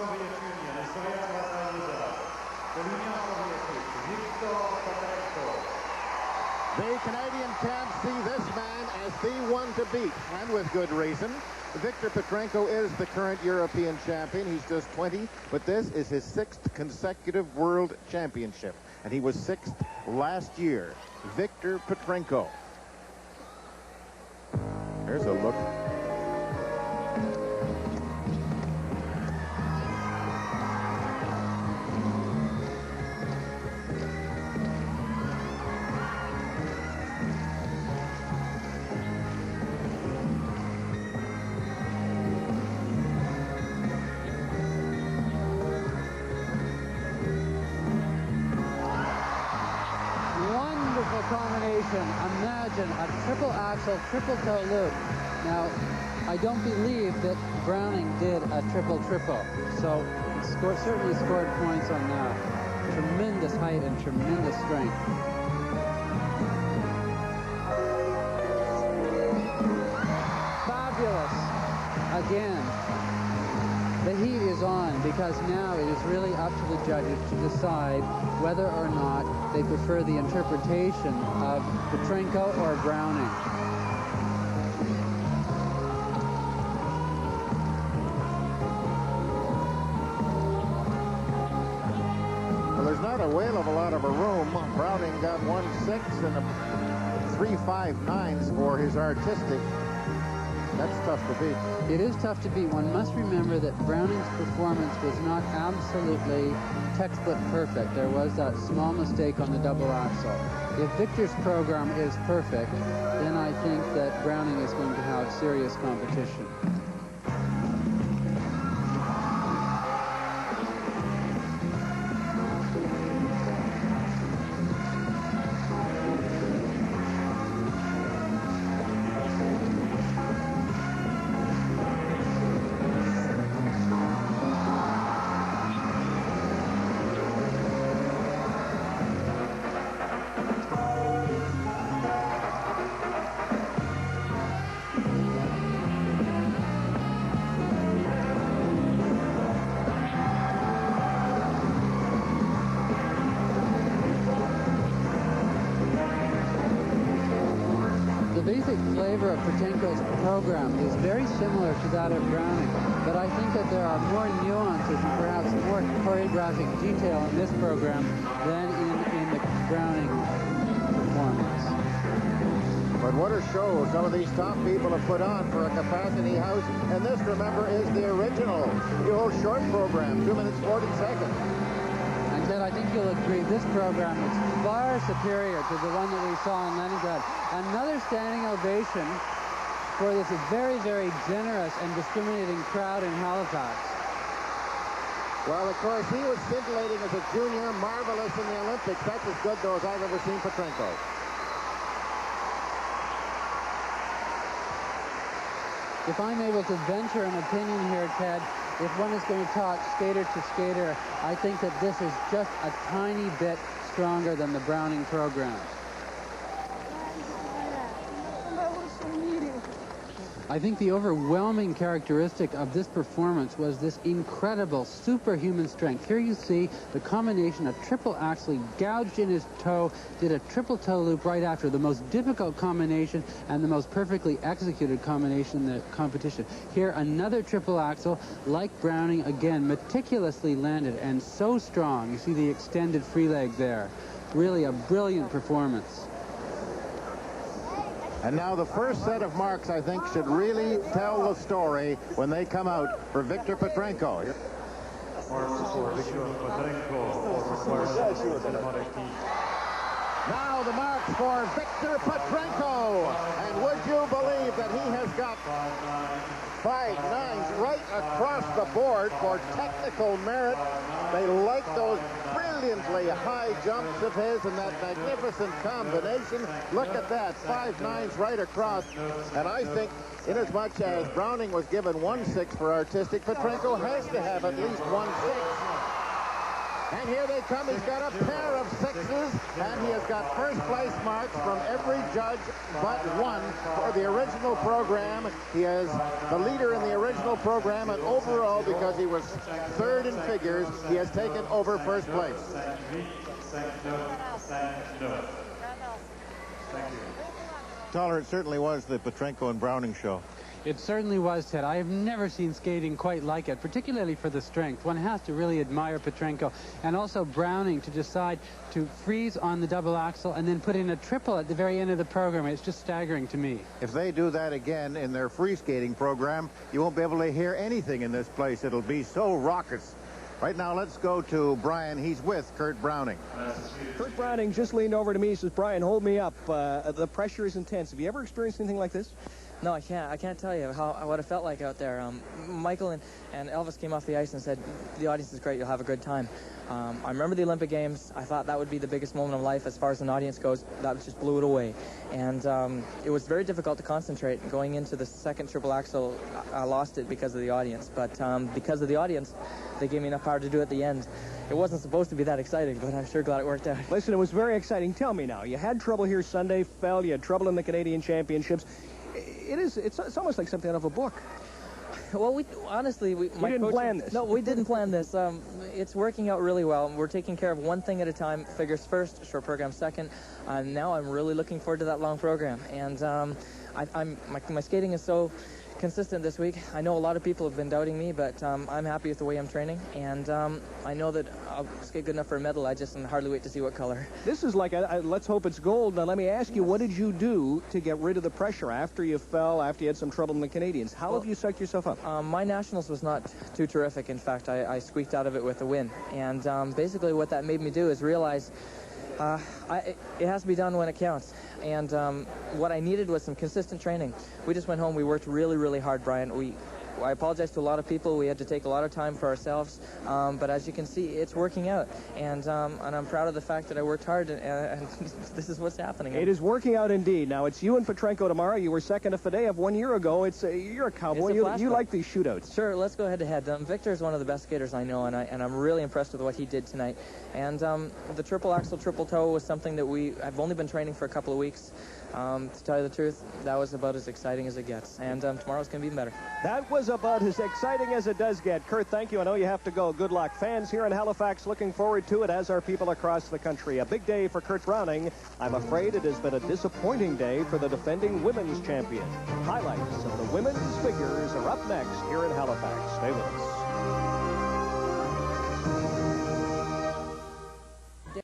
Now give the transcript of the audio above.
Soviet Union et Soviet vassalisés de l'Union soviétique, Viktor Petrenko. The Canadian can't see this man as the one to beat, and with good reason. Viktor Petrenko is the current European champion. He's just 20, but this is his 6th consecutive World Championship, and he was 6th last year. Viktor Petrenko. Here's a look. Combination. Imagine a triple axel, triple toe loop. Now, I don't believe that Browning did a triple-triple, so he certainly scored points on that. Tremendous height and tremendous strength. Fabulous. Again, the heat is on because now it is really up to the judges to decide whether or not they prefer the interpretation of Petrenko or Browning. Well, there's not a whale of a lot of a room. Browning got 1.6 and a 3.59 for his artistic. That's tough to beat. It is tough to beat. One must remember that Browning's performance was not absolutely textbook perfect. There was that small mistake on the double axel. If Viktor's program is perfect, then I think that Browning is going to have serious competition. The basic flavor of Petrenko's program is very similar to that of Browning, but I think that there are more nuances and perhaps more choreographic detail in this program than in the Browning performance. But what a show some of these top people have put on for a capacity house. And this, remember, is the original, the old short program, 2 minutes 40 seconds. And Ted, I think you'll agree this program is far superior to the one that we saw in Leningrad. Another standing ovation for this very, very generous and discriminating crowd in Halifax. Well, of course, he was scintillating as a junior, marvelous in the Olympics. That's as good, though, as I've ever seen Petrenko. If I'm able to venture an opinion here, Ted, if one is going to talk skater to skater, I think that this is just a tiny bit stronger than the Browning program. I think the overwhelming characteristic of this performance was this incredible superhuman strength. Here you see the combination of triple axel. He gouged in his toe, did a triple toe loop right after, the most difficult combination and the most perfectly executed combination in the competition. Here another triple axel, like Browning, again meticulously landed and so strong. You see the extended free leg there. Really a brilliant performance. And now the first set of marks, I think, should really tell the story when they come out for Viktor Petrenko. Marks for Viktor Petrenko. Now the marks for Viktor Petrenko. And would you believe that he has got 5.9s right across the board for technical merit. They like those brilliantly high jumps of his and that magnificent combination. Look at that, 5.9s right across. And I think inasmuch as Browning was given 1.6 for artistic, Petrenko has to have at least 1.6. And here they come. He's got a pair of sixes, and he has got first place marks from every judge but one for the original program. He is the leader in the original program, and overall, because he was third in figures, he has taken over first place. Toller, it certainly was the Petrenko and Browning show. It certainly was, Ted. I have never seen skating quite like it, particularly for the strength. One has to really admire Petrenko, and also Browning to decide to freeze on the double axel and then put in a triple at the very end of the program. It's just staggering to me. If they do that again in their free skating program, you won't be able to hear anything in this place. It'll be so raucous. Right now, let's go to Brian. He's with Kurt Browning. Kurt Browning just leaned over to me. He says, Brian, hold me up. The pressure is intense. Have you ever experienced anything like this? No, I can't. I can't tell you what it felt like out there. Michael and Elvis came off the ice and said, the audience is great, you'll have a good time. I remember the Olympic Games. I thought that would be the biggest moment of life as far as an audience goes. That just blew it away. And it was very difficult to concentrate. Going into the second triple axel, I lost it because of the audience. But because of the audience, they gave me enough power to do it at the end. It wasn't supposed to be that exciting, but I'm sure glad it worked out. Listen, it was very exciting. Tell me now, you had trouble here Sunday, fell, you had trouble in the Canadian Championships. It's almost like something out of a book. Well, we didn't plan this. No, we didn't plan this. It's working out really well. We're taking care of one thing at a time. Figures first, short program second. Now I'm really looking forward to that long program. And my skating is so consistent this week. I know a lot of people have been doubting me, but I'm happy with the way I'm training, and I know that I'll skate good enough for a medal. I just can hardly wait to see what color. This is like let's hope it's gold. Now let me ask you, what did you do to get rid of the pressure after you fell, after you had some trouble in the Canadians? How have you psyched yourself up? My nationals was not too terrific. In fact, I squeaked out of it with a win, and basically what that made me do is realize it has to be done when it counts. And what I needed was some consistent training. We just went home. We worked really, really hard, Brian. I apologize to a lot of people. We had to take a lot of time for ourselves. But as you can see, it's working out. And I'm proud of the fact that I worked hard, and this is what's happening. It is working out indeed. Now, it's you and Petrenko tomorrow. You were second to Fadeev 1 year ago. You're a cowboy. You like these shootouts. Sure, let's go head-to-head. Victor is one of the best skaters I know, and I'm really impressed with what he did tonight. And the triple axel, triple toe was something that I've only been training for a couple of weeks. To tell you the truth, that was about as exciting as it gets. And tomorrow's going to be better. That was about as exciting as it does get. Kurt, thank you. I know you have to go. Good luck. Fans here in Halifax looking forward to it, as are people across the country. A big day for Kurt Browning. I'm afraid it has been a disappointing day for the defending women's champion. Highlights of the women's figures are up next here in Halifax. Stay with us.